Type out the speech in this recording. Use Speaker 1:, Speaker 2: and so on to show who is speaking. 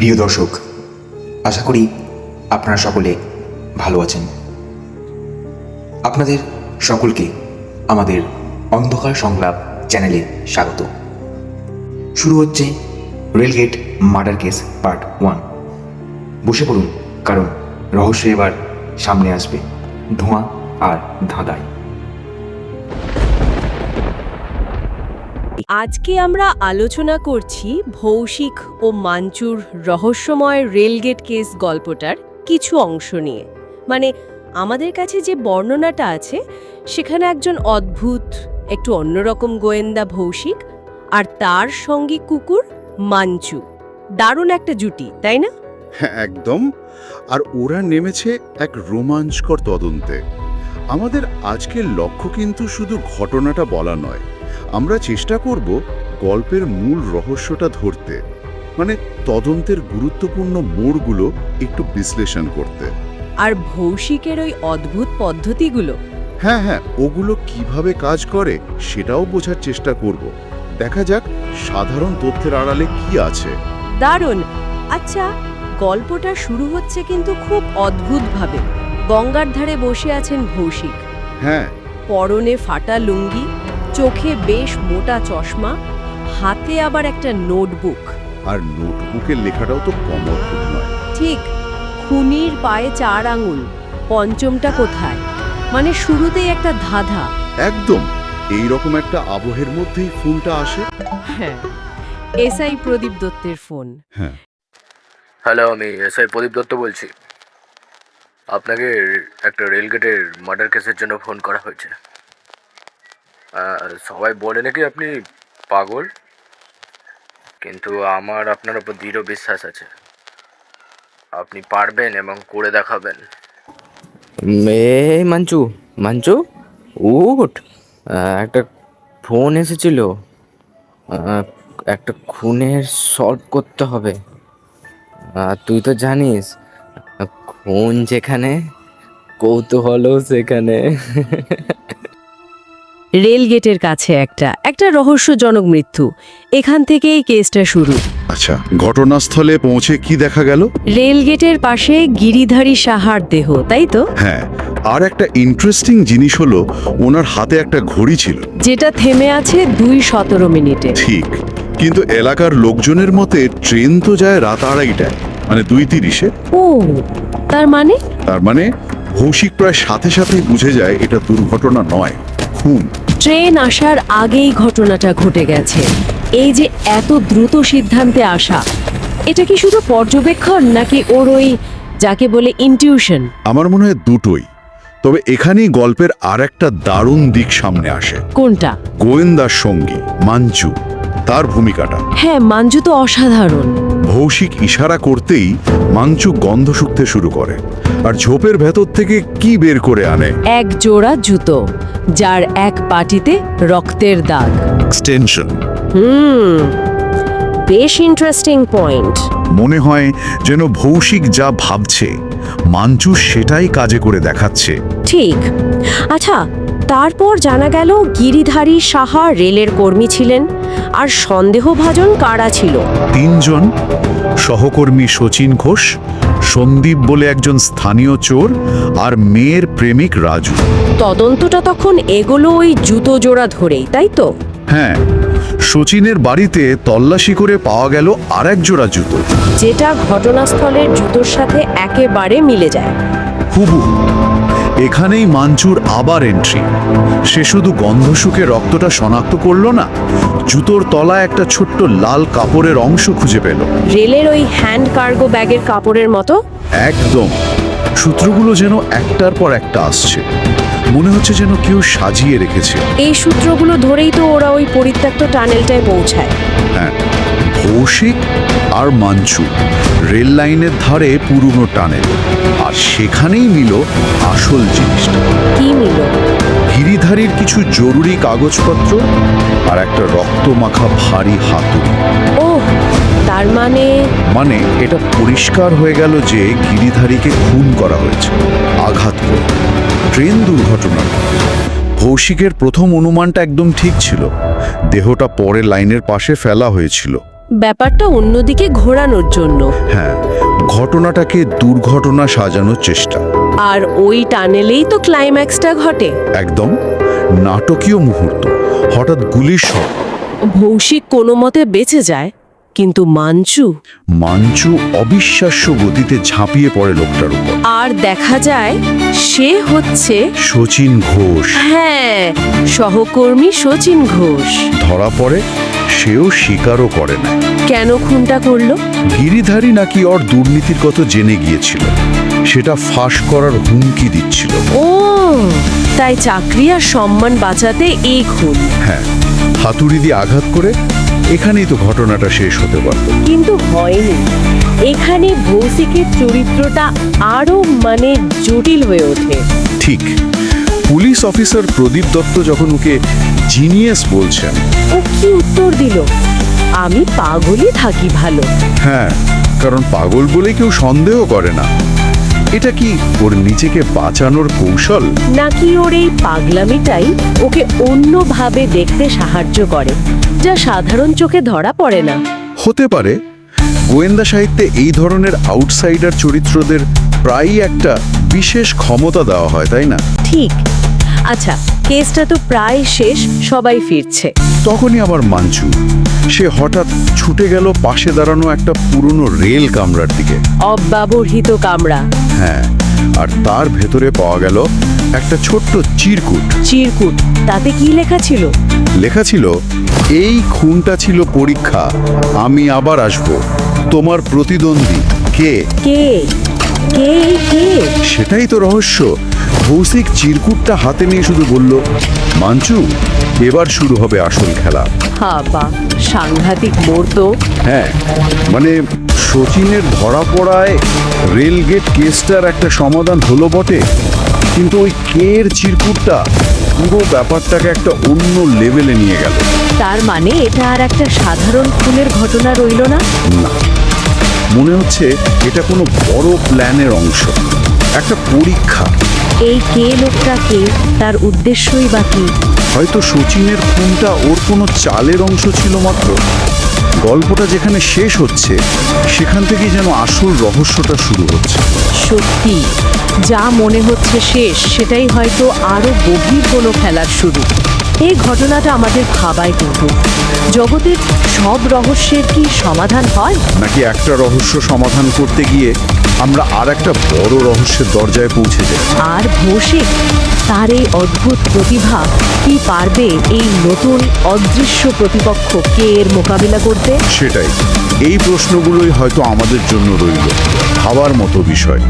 Speaker 1: প্রিয় দর্শক, আশা করি আপনারা সকলে ভালো আছেন। আপনাদের সকলকে আমাদের অন্ধকার সংলাপ চ্যানেলে স্বাগত। শুরু হচ্ছে রেলগেট মার্ডার কেস পার্ট 1। বসে পড়ুন, কারণ রহস্য এবার সামনে আসবে ধোঁয়া আর ধাঁধায়।
Speaker 2: আজকে আমরা আলোচনা করছি ভৌশিক ও মাঞ্চুর রহস্যময় রেলগেট কেস গল্পটার কিছু অংশ নিয়ে। মানে আমাদের কাছে যে বর্ণনাটা আছে সেখানে একজন অদ্ভুত, একটু অন্যরকম গোয়েন্দা ভৌশিক আর তার সঙ্গী কুকুর মাঞ্চু। দারুণ একটা জুটি, তাই না?
Speaker 3: হ্যাঁ, একদম। আর ওরা নেমেছে এক রোমাঞ্চকর তদন্তে। আমাদের আজকের লক্ষ্য কিন্তু শুধু ঘটনাটা বলা নয়, আমরা চেষ্টা করব গল্পের মূল রহস্যটা ধরতে, মানে তদন্তের গুরুত্বপূর্ণ মোড়গুলো একটু বিশ্লেষণ করতে।
Speaker 2: আর ভৌশিকের ওই অদ্ভুত পদ্ধতিগুলো,
Speaker 3: হ্যাঁ, ওগুলো কিভাবে কাজ করে সেটাও বোঝার চেষ্টা করব। দেখা যাক সাধারণ তথ্যের আড়ালে কি আছে।
Speaker 2: দারুণ। আচ্ছা, গল্পটা শুরু হচ্ছে কিন্তু খুব অদ্ভুতভাবে। গঙ্গার ধারে বসে আছেন ভৌশিক,
Speaker 3: হ্যাঁ,
Speaker 2: পরনে ফাটা লুঙ্গি, চোখে বেশ মোটা চশমা, হাতে আবার একটা নোটবুক।
Speaker 3: আর নোটবুকের লেখাটাও তো কম অদ্ভুত নয়।
Speaker 2: ঠিক, খুনির পায়ে 4 আঙুল, পঞ্চমটা কোথায়? মানে শুরুতেই একটা ধাঁধা।
Speaker 3: একদম এইরকম একটা আবহের মধ্যেই ফোনটা আসে।
Speaker 2: হ্যাঁ, এসআই প্রদীপ দত্তের ফোন।
Speaker 3: হ্যাঁ,
Speaker 4: হ্যালো, আমি এসআই প্রদীপ দত্ত বলছি। আপনাকে একটা রেলগেটের মার্ডার কেসের জন্য ফোন করা হয়েছে। সবাই বলে নাকি আপনি পাগল, কিন্তু আমার আপনার উপর দৃঢ় বিশ্বাস আছে। আপনি পারবেন এবং করে দেখাবেন।
Speaker 5: মাঞ্চু মাঞ্চু উঠ, একটা ফোন এসেছিল, একটা খুনের সলভ করতে হবে। তুই তো জানিস, খুন যেখানে কৌতূহলও সেখানে।
Speaker 2: রেলগেটের কাছে একটা রহস্যজনক মৃত্যু, এখান থেকেই কেসটা শুরু।
Speaker 3: আচ্ছা, ঘটনাস্থলে পৌঁছে কি দেখা গেল?
Speaker 2: রেলগেটের পাশে গিরিধারী সাহার দেহ, তাই তো?
Speaker 3: হ্যাঁ, আর একটা ইন্টারেস্টিং জিনিস হলো ওনার হাতে একটা ঘড়ি ছিল,
Speaker 2: যেটা থেমে আছে 2:17 মিনিটে।
Speaker 3: ঠিক, কিন্তু এলাকার লোকজনের মতে ট্রেন তো যায় রাত 2:30টায়, মানে 2:30-এ।
Speaker 2: ও, তার মানে
Speaker 3: তার মানে ভৌশিক প্রায় সাথে সাথেই বুঝে যায় এটা দুর্ঘটনা নয়, খুন।
Speaker 2: ট্রেন আসার আগেই ঘটনাটা ঘটে গেছে। এই যে এত দ্রুত সিদ্ধান্তে আসা, এটা কি শুধু পর্যবেক্ষণ নাকি ওর ওই যাকে বলে ইনটিউশন?
Speaker 3: আমার মনে হয় দুটোই। তবে এখানেই গল্পের আর একটা দারুণ দিক সামনে আসে।
Speaker 2: কোনটা?
Speaker 3: গোয়েন্দার সঙ্গী মাঞ্চু, তার ভূমিকাটা।
Speaker 2: হ্যাঁ, মাঞ্জু তো অসাধারণ।
Speaker 3: ভৌশিক ইশারা করতেই মাঞ্চু গন্ধ শুকতে শুরু করে, আর ঝোপের ভেতর থেকে কি বের করে আনে?
Speaker 2: এক জোড়া জুতো, যার এক পাটিতে রক্তের দাগ।
Speaker 3: এক্সটেনশন।
Speaker 2: বেশ ইন্টারেস্টিং পয়েন্ট।
Speaker 3: মনে হয় যেন ভৌশিক যা ভাবছে মাঞ্চু সেটাই কাজে করে দেখাচ্ছে।
Speaker 2: ঠিক। আচ্ছা, তারপর জানা গেল গিরিধারী সাহা রেলের কর্মী ছিলেন, আর সন্দেহভাজন কারা ছিল?
Speaker 3: 3 জন সহকর্মী: শচীন ঘোষ, সন্দীপ বলে একজন স্থানীয় চোর, আর মেয়ের প্রেমিক রাজু।
Speaker 2: তদন্তটা তখন এগোলো ওই জুতো জোড়া ধরেই, তাই তো?
Speaker 3: হ্যাঁ, শচীনের বাড়িতে তল্লাশি করে পাওয়া গেল আর এক জোড়া জুতো,
Speaker 2: যেটা ঘটনাস্থলের জুতোর সাথে একেবারে মিলে যায়।
Speaker 3: হুবহু। এখানেই মাঞ্চুর আবার এন্ট্রি। সে শুধু গন্ধ শুকে রক্তটা শনাক্ত করলো না, জুতোর তলায় একটা ছোট্ট লাল কাপড়ের অংশ খুঁজে পেল।
Speaker 2: রেলের ওই হ্যান্ড কার্গো ব্যাগের কাপড়ের মতো।
Speaker 3: একদম। সূত্রগুলো যেন একটার পর একটা আসছে, মনে হচ্ছে যেন কেউ সাজিয়ে রেখেছে।
Speaker 2: এই সূত্রগুলো ধরেই তো ওরা ওই পরিত্যক্ত টানেলটায় পৌঁছায়।
Speaker 3: হ্যাঁ, ভৌশিক আর মাঞ্চু রেল লাইনের ধারে পুরনো টানেল, আর সেখানেই মিল আসল জিনিসটা।
Speaker 2: কি মিল?
Speaker 3: গিরিধারীর কিছু জরুরি কাগজপত্র আর একটা রক্তমাখা ভারী হাতুড়ি।
Speaker 2: ওহ, তার মানে
Speaker 3: এটা পরিষ্কার হয়ে গেল যে গিরিধারীকে খুন করা হয়েছে, আঘাত করে। ট্রেন দুর্ঘটনা। ভৌশিকের প্রথম অনুমানটা একদম ঠিক ছিল, দেহটা পরে লাইনের পাশে ফেলা হয়েছিল।
Speaker 2: ব্যাপারটা অন্যদিকে ঘোরানোর জন্য।
Speaker 3: হ্যাঁ, ঘটনাটাকে দুর্ঘটনা সাজানোর চেষ্টা।
Speaker 2: আর ওই টানেলেই তো ক্লাইম্যাক্সটা ঘটে।
Speaker 3: একদম নাটকীয় মুহূর্ত। হঠাৎ গুলির শব্দ।
Speaker 2: ভৌশিক কোনো মতে বেঁচে যায়, কিন্তু
Speaker 3: মাঞ্চু অবিশ্বাস্য গতিতে ঝাঁপিয়ে পড়ে লোকটার উপর।
Speaker 2: আর দেখা যায় সে হচ্ছে
Speaker 3: শচীন ঘোষ।
Speaker 2: হ্যাঁ, সহকর্মী শচীন ঘোষ।
Speaker 3: ধরা পড়ে, সেও স্বীকারও করে না।
Speaker 2: কেন খুনটা করলো?
Speaker 3: গিরিধারী নাকি ওর দুর্নীতির কথা জেনে গিয়েছিল, সেটা ফাঁস করার হুমকি দিচ্ছিল।
Speaker 2: ও, তাই চাকরি আর সম্মান বাঁচাতে এই খুন।
Speaker 3: হ্যাঁ, হাতুড়ি দিয়ে আঘাত করে এখানেই তো ঘটনাটা শেষ হতে পারত।
Speaker 2: কিন্তু হয়নি। এখানে ভৌশিকের চরিত্রটা আরো জটিল হয়ে ওঠে।
Speaker 3: ঠিক, পুলিশ অফিসার প্রদীপ দত্ত যখন ওকে জিনিয়াস বলছেন,
Speaker 2: ও কি উত্তর দিল? আমি পাগলই থাকি ভালো।
Speaker 3: হ্যাঁ, কারণ পাগল বলে কেউ সন্দেহ করে না। এটা কি ওর নিজেকে বাঁচানোর কৌশল,
Speaker 2: নাকি ওর এই পাগলামিটাই ওকে অন্যভাবে দেখতে সাহায্য করে, যা সাধারণ চোখে ধরা পড়ে না?
Speaker 3: হতে পারে। গোয়েন্দা সাহিত্যে এই ধরনের আউটসাইডার চরিত্রদের প্রায়ই একটা বিশেষ ক্ষমতা দেওয়া হয়, তাই না?
Speaker 2: ঠিক। আচ্ছা, কেসটা তো প্রায় শেষ, সবাই ফিরছে।
Speaker 3: তখনই আবার মাঞ্চু, সে হঠাৎ ছুটে গেল পাশে দাঁড়ানো একটা পুরনো রেল কামরার দিকে।
Speaker 2: অব্যবহৃত কামরা।
Speaker 3: হ্যাঁ, আর তার ভেতরে পাওয়া গেল একটা ছোট্ট চিরকুট।
Speaker 2: চিরকুট, তাতে কি লেখা ছিল?
Speaker 3: লেখা ছিল, এই খুনটা ছিল পরীক্ষা, আমি আবার আসব, তোমার প্রতিদ্বন্দ্বী কে?
Speaker 2: কে কে কে?
Speaker 3: সেটাই তো রহস্য। ভৌশিক চিরকুটটা হাতে নিয়ে শুধু বলল, মাঞ্চু, এবার শুরু হবে আসল খেলা।
Speaker 2: বা সাংঘাতিক মোড় তো।
Speaker 3: হ্যাঁ, মানে শচীনের ধরা পড়ায় রেলগেট কেসটার একটা সমাধান হলো বটে, কিন্তু ওই কের চিরকুটটা পুরো ব্যাপারটাকে একটা অন্য লেভেলে নিয়ে গেল।
Speaker 2: তার মানে এটা আর একটা সাধারণ খুনের ঘটনা রইল না।
Speaker 3: না, মনে হচ্ছে এটা কোনো বড় প্ল্যানের অংশ, একটা পরীক্ষা।
Speaker 2: এই কে লোকটা কে? তার উদ্দেশ্যই বা কি?
Speaker 3: হয়তো শচীনের খুনটা ওর কোনো চালের অংশ ছিল মাত্র। গল্পটা যেখানে শেষ হচ্ছে, সেখান থেকেই যেন আসল রহস্যটা শুরু হচ্ছে।
Speaker 2: সত্যি, যা মনে হচ্ছে শেষ, সেটাই হয়তো আরো গভীর কোনো খেলার শুরু। এই ঘটনাটা আমাদের ভাবায় কিন্তু, জগতের সব রহস্যের কি সমাধান হয়?
Speaker 3: নাকি একটা রহস্য সমাধান করতে গিয়ে আমরা আর একটা বড় রহস্যের দরজায় পৌঁছে যাই?
Speaker 2: আর ভৌশিক, তার এই অদ্ভুত প্রতিভা কি পারবে এই নতুন অদৃশ্য প্রতিপক্ষ কে এর মোকাবিলা করতে?
Speaker 3: সেটাই, এই প্রশ্নগুলোই হয়তো আমাদের জন্য রইল ভাবার মতো বিষয়।